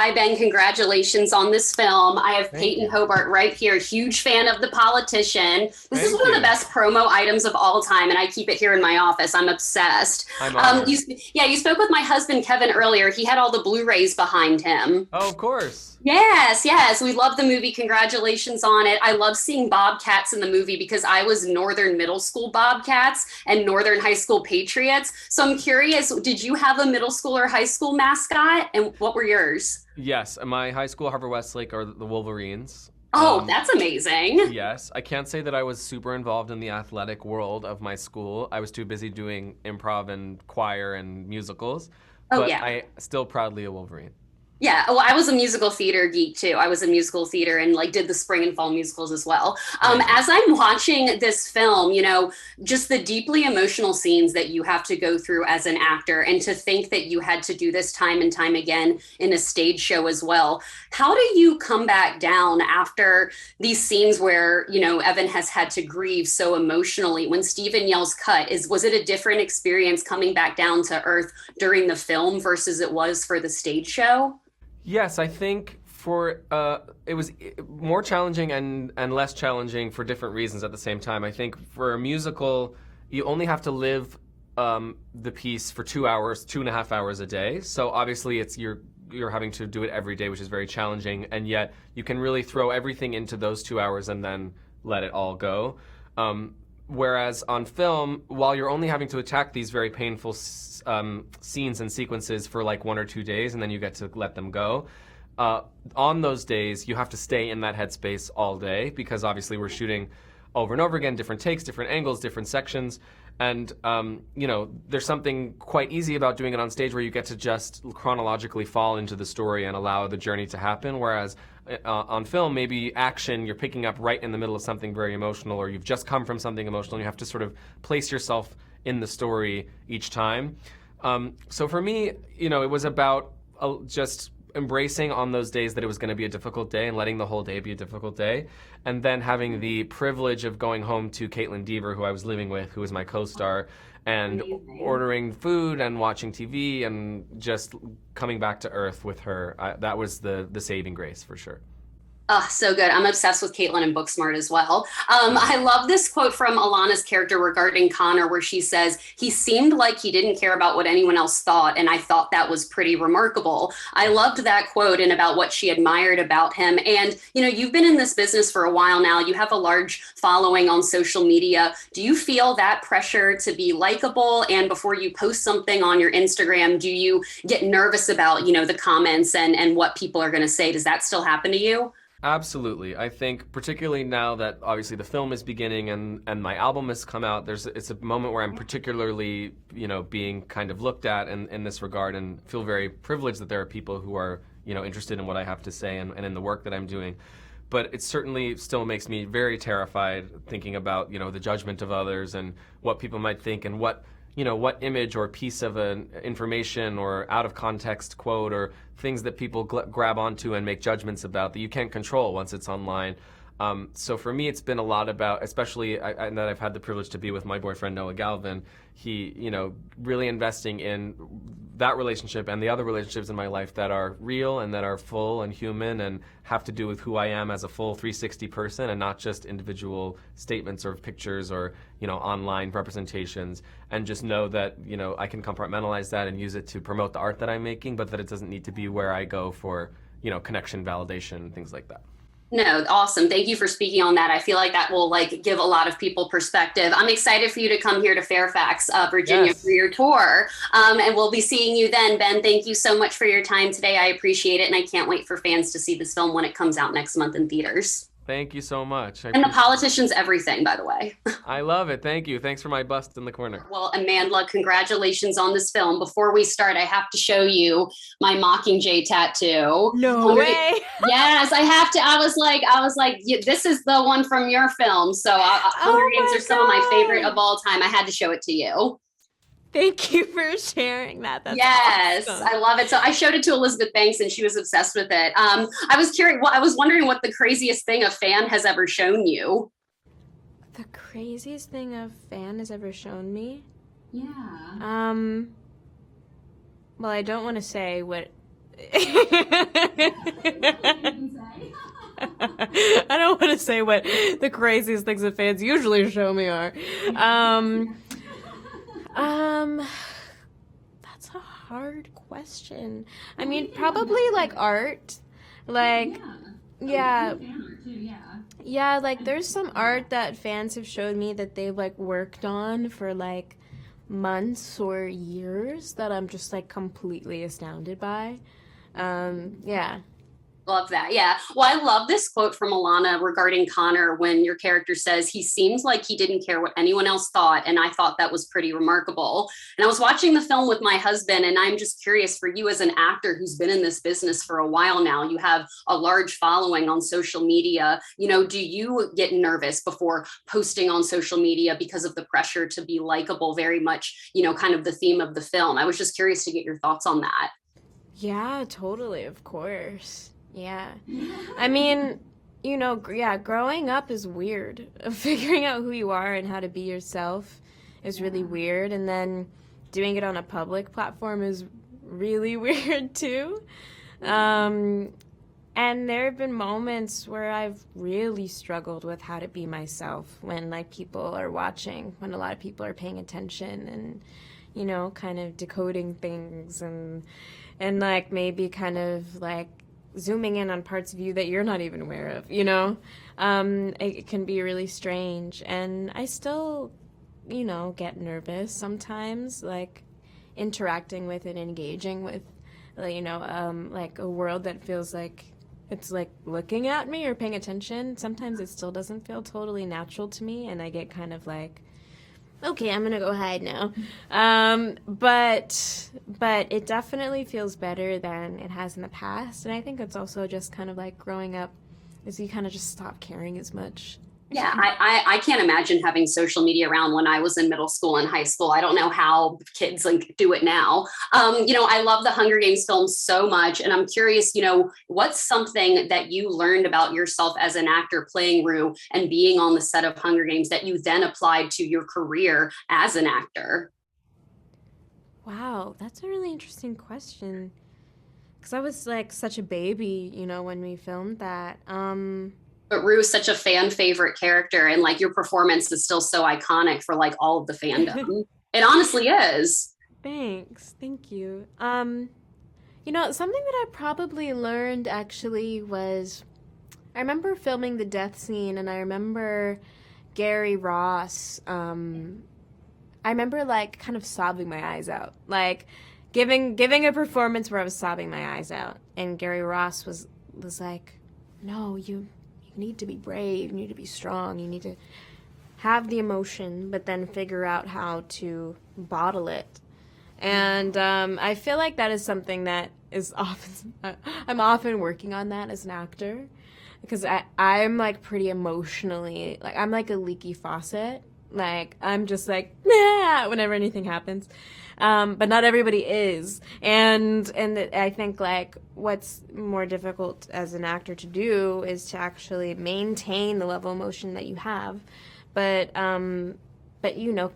Hi, Ben. Congratulations on this film. I have Thank Peyton you. Hobart right here, huge fan of The Politician. This is Thank one of the you. best promo items of all time, and I keep it here in my office. I'm obsessed. I'm honored. You spoke with my husband Kevin earlier. He had all the Blu-rays behind him. Oh, of course. Yes, yes, we love the movie. Congratulations on it. I love seeing Bobcats in the movie because I was Northern Middle School Bobcats and Northern High School Patriots. So I'm curious, did you have a middle school or high school mascot? And what were yours? Yes, my high school, Harvard Westlake, are the Wolverines. Oh, that's amazing. Yes, I can't say that I was super involved in the athletic world of my school. I was too busy doing improv and choir and musicals, Oh, but yeah. I still proudly a Wolverine. Yeah, well, I was a musical theater geek too. I was in musical theater and like did the spring and fall musicals as well. Amazing. As I'm watching this film, just the deeply emotional scenes that you have to go through as an actor, and to think that you had to do this time and time again in a stage show as well. How do you come back down after these scenes where, Evan has had to grieve so emotionally? When Stephen yells cut, was it a different experience coming back down to earth during the film versus it was for the stage show? Yes, I think it was more challenging and less challenging for different reasons at the same time. I think for a musical, you only have to live the piece for 2 hours, 2.5 hours a day. So obviously, you're having to do it every day, which is very challenging. And yet, you can really throw everything into those 2 hours and then let it all go. Whereas on film, while you're only having to attack these very painful scenes and sequences for like 1 or 2 days, and then you get to let them go. On those days, you have to stay in that headspace all day because obviously we're shooting over and over again, different takes, different angles, different sections. And, there's something quite easy about doing it on stage where you get to just chronologically fall into the story and allow the journey to happen. Whereas on film, maybe action, you're picking up right in the middle of something very emotional, or you've just come from something emotional, and you have to sort of place yourself in the story each time. So for me, it was about just embracing on those days that it was going to be a difficult day and letting the whole day be a difficult day. And then having the privilege of going home to Caitlin Deaver, who I was living with, who was my co-star, and Amazing. ordering food and watching TV and just coming back to earth with her. That was the saving grace for sure. Oh, so good. I'm obsessed with Caitlin and Booksmart as well. I love this quote from Alana's character regarding Connor, where she says, he seemed like he didn't care about what anyone else thought, and I thought that was pretty remarkable. I loved that quote and about what she admired about him. And, you've been in this business for a while now. You have a large following on social media. Do you feel that pressure to be likable? And before you post something on your Instagram, do you get nervous about, the comments and what people are going to say? Does that still happen to you? Absolutely. I think particularly now that obviously the film is beginning and my album has come out, it's a moment where I'm particularly, being kind of looked at in this regard, and feel very privileged that there are people who are, interested in what I have to say and in the work that I'm doing. But it certainly still makes me very terrified thinking about, the judgment of others and what people might think, and what image or piece of an information or out of context quote or things that people grab onto and make judgments about that you can't control once it's online. So for me, it's been a lot about, especially that I've had the privilege to be with my boyfriend, Noah Galvin. He, really investing in that relationship and the other relationships in my life that are real and that are full and human and have to do with who I am as a full 360 person, and not just individual statements or pictures or, online representations. And just know that, I can compartmentalize that and use it to promote the art that I'm making, but that it doesn't need to be where I go for, connection validation and things like that. No, awesome. Thank you for speaking on that. I feel like that will give a lot of people perspective. I'm excited for you to come here to Fairfax, Virginia Yes. for your tour. And we'll be seeing you then, Ben. Thank you so much for your time today. I appreciate it. And I can't wait for fans to see this film when it comes out next month in theaters. Thank you so much. And The Politician's everything, by the way. I love it. Thank you. Thanks for my bust in the corner. Well, Amandla, congratulations on this film. Before we start, I have to show you my Mockingjay tattoo. No way. Yes, I have to. I was like, yeah, this is the one from your film. So Hunger Games are some of my favorite of all time. I had to show it to you. Thank you for sharing that. That's Yes, awesome. I love it. So I showed it to Elizabeth Banks and she was obsessed with it. I was curious. Well, I was wondering what the craziest thing a fan has ever shown you. The craziest thing a fan has ever shown me? Yeah. Well, I don't want to say what say what the craziest things that fans usually show me are. That's a hard question. I mean, probably like art. Like, yeah. Yeah, like there's some art that fans have showed me that they've like worked on for like months or years that I'm just like completely astounded by. Yeah. Love that. Yeah. Well, I love this quote from Alana regarding Connor when your character says he seems like he didn't care what anyone else thought. And I thought that was pretty remarkable. And I was watching the film with my husband, and I'm just curious for you as an actor who's been in this business for a while now, you have a large following on social media. You know, do you get nervous before posting on social media because of the pressure to be likable? Very much, you know, kind of the theme of the film. I was just curious to get your thoughts on that. Yeah, totally, of course. Yeah. I mean, yeah, growing up is weird. Figuring out who you are and how to be yourself is really weird. And then doing it on a public platform is really weird too. And there have been moments where I've really struggled with how to be myself when like people are watching, when a lot of people are paying attention and, kind of decoding things and like maybe kind of like zooming in on parts of you that you're not even aware of, it can be really strange. And I still, get nervous sometimes, like interacting with and engaging with, like a world that feels like it's like looking at me or paying attention. Sometimes it still doesn't feel totally natural to me, and I get kind of like, okay, I'm gonna go hide now. But it definitely feels better than it has in the past, and I think it's also just kind of like growing up, is you kind of just stop caring as much. Yeah, I can't imagine having social media around when I was in middle school and high school. I don't know how kids like do it now. I love the Hunger Games films so much, and I'm curious, what's something that you learned about yourself as an actor playing Rue and being on the set of Hunger Games that you then applied to your career as an actor? Wow, that's a really interesting question. Because I was like such a baby, when we filmed that. But Rue is such a fan favorite character, and like your performance is still so iconic for like all of the fandom. It honestly is. Thanks. Thank you. Something that I probably learned actually was I remember filming the death scene, and I remember Gary Ross. I remember like kind of sobbing my eyes out, like giving a performance where I was sobbing my eyes out, and Gary Ross was like, "No, you need to be brave, you need to be strong, you need to have the emotion, but then figure out how to bottle it." And I feel like that is something that is often, I'm often working on that as an actor, because I'm like pretty emotionally, like I'm like a leaky faucet. Like I'm just like, nah, whenever anything happens. But not everybody is. And I think like what's more difficult as an actor to do is to actually maintain the level of emotion that you have, but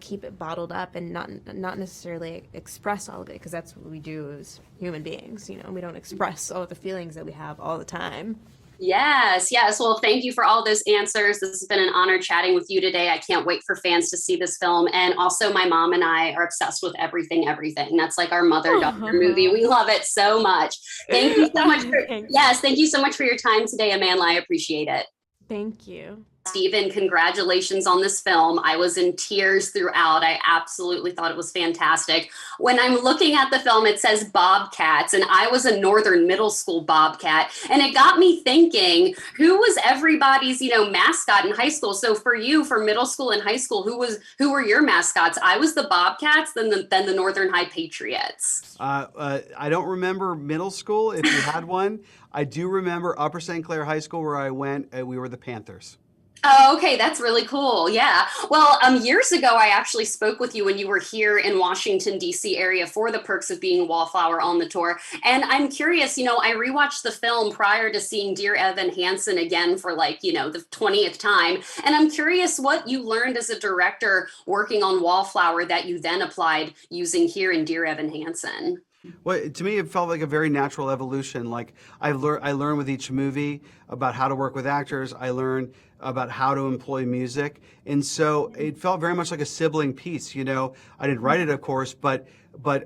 keep it bottled up and not necessarily express all of it, because that's what we do as human beings. We don't express all of the feelings that we have all the time. Yes. Well, thank you for all those answers. This has been an honor chatting with you today. I can't wait for fans to see this film. And also my mom and I are obsessed with everything. That's like our mother-daughter movie. We love it so much. Thank you so much. Thank you so much for your time today, Amandla. I appreciate it. Thank you. Stephen, congratulations on this film. I was in tears throughout. I absolutely thought it was fantastic. When I'm looking at the film, it says Bobcats, and I was a Northern middle school Bobcat. And it got me thinking, who was everybody's, mascot in high school? So for you, for middle school and high school, who were your mascots? I was the Bobcats, then the Northern High Patriots. I don't remember middle school, if you had one. I do remember Upper St. Clair High School, where I went, we were the Panthers. Oh, okay. That's really cool. Yeah. Well, years ago, I actually spoke with you when you were here in Washington, D.C. area for the Perks of Being a Wallflower on the tour. And I'm curious, I rewatched the film prior to seeing Dear Evan Hansen again for the 20th time. And I'm curious what you learned as a director working on Wallflower that you then applied using here in Dear Evan Hansen. Well, to me, it felt like a very natural evolution. Like I learned with each movie about how to work with actors. I learned about how to employ music, and so it felt very much like a sibling piece. You know, I didn't write it, of course, but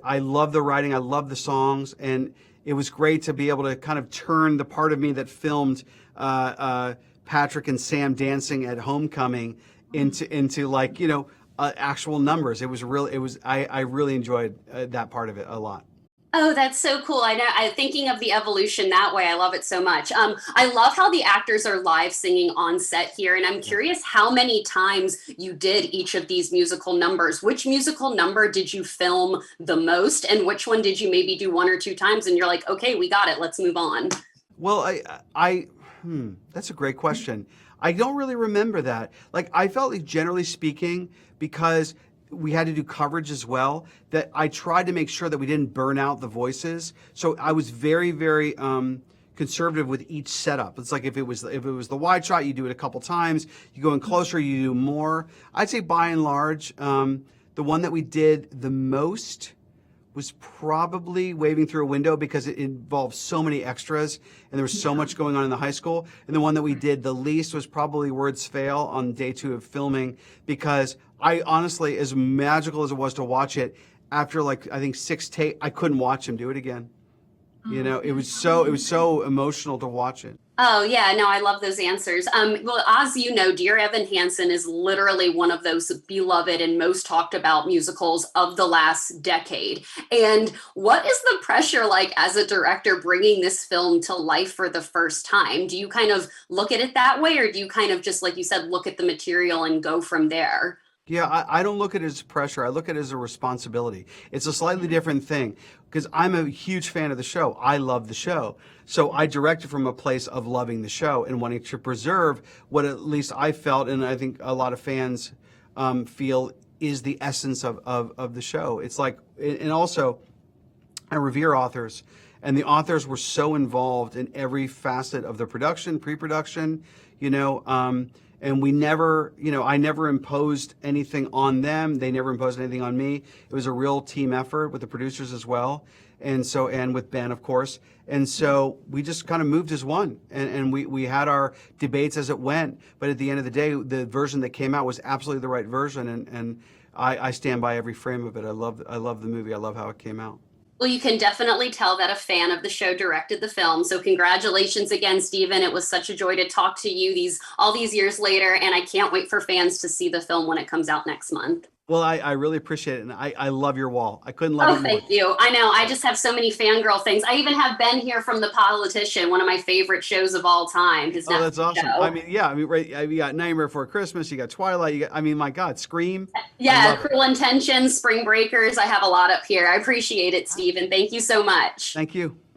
I love the writing. I love the songs, and it was great to be able to kind of turn the part of me that filmed Patrick and Sam dancing at homecoming into like actual numbers. It was real. It was I really enjoyed that part of it a lot. Oh, that's so cool. I know. Thinking of the evolution that way, I love it so much. I love how the actors are live singing on set here, and I'm curious how many times you did each of these musical numbers. Which musical number did you film the most, and which one did you maybe do one or two times, and you're like, okay, we got it, let's move on. Well, that's a great question. I don't really remember that. Like, I felt like, generally speaking, because we had to do coverage as well, that I tried to make sure that we didn't burn out the voices. So I was very, very conservative with each setup. It's like if it was the wide shot, you do it a couple times. You go in closer, you do more. I'd say by and large, the one that we did the most was probably Waving Through a Window, because it involved so many extras and there was so much going on in the high school. And the one that we did the least was probably Words Fail on day 2 of filming, because I honestly, as magical as it was to watch it, after like I think 6 takes, I couldn't watch him do it again. It was so emotional to watch it. Oh, yeah, no, I love those answers. Well, as you know, Dear Evan Hansen is literally one of those beloved and most talked about musicals of the last decade. And what is the pressure like as a director bringing this film to life for the first time? Do you kind of look at it that way, or do you kind of just, like you said, look at the material and go from there? Yeah, I don't look at it as pressure. I look at it as a responsibility. It's a slightly different thing, because I'm a huge fan of the show. I love the show. So I directed from a place of loving the show and wanting to preserve what at least I felt, and I think a lot of fans feel is the essence of the show. It's like, and also I revere authors, and the authors were so involved in every facet of the production, pre-production, and we never, I never imposed anything on them. They never imposed anything on me. It was a real team effort with the producers as well. And with Ben, of course. And so we just kind of moved as one. And we had our debates as it went. But at the end of the day, the version that came out was absolutely the right version. And I stand by every frame of it. I love the movie. I love how it came out. Well, you can definitely tell that a fan of the show directed the film. So congratulations again, Stephen. It was such a joy to talk to you all these years later, and I can't wait for fans to see the film when it comes out next month. Well, I really appreciate it, and I love your wall. I couldn't love it more. Oh, thank you. I know. I just have so many fangirl things. I even have Ben here from The Politician, one of my favorite shows of all time. Oh, that's awesome. Show. Right. You got Nightmare Before Christmas. You got Twilight. My God, Scream. Yeah, Cruel Intentions, Spring Breakers. I have a lot up here. I appreciate it, Stephen. Thank you so much. Thank you.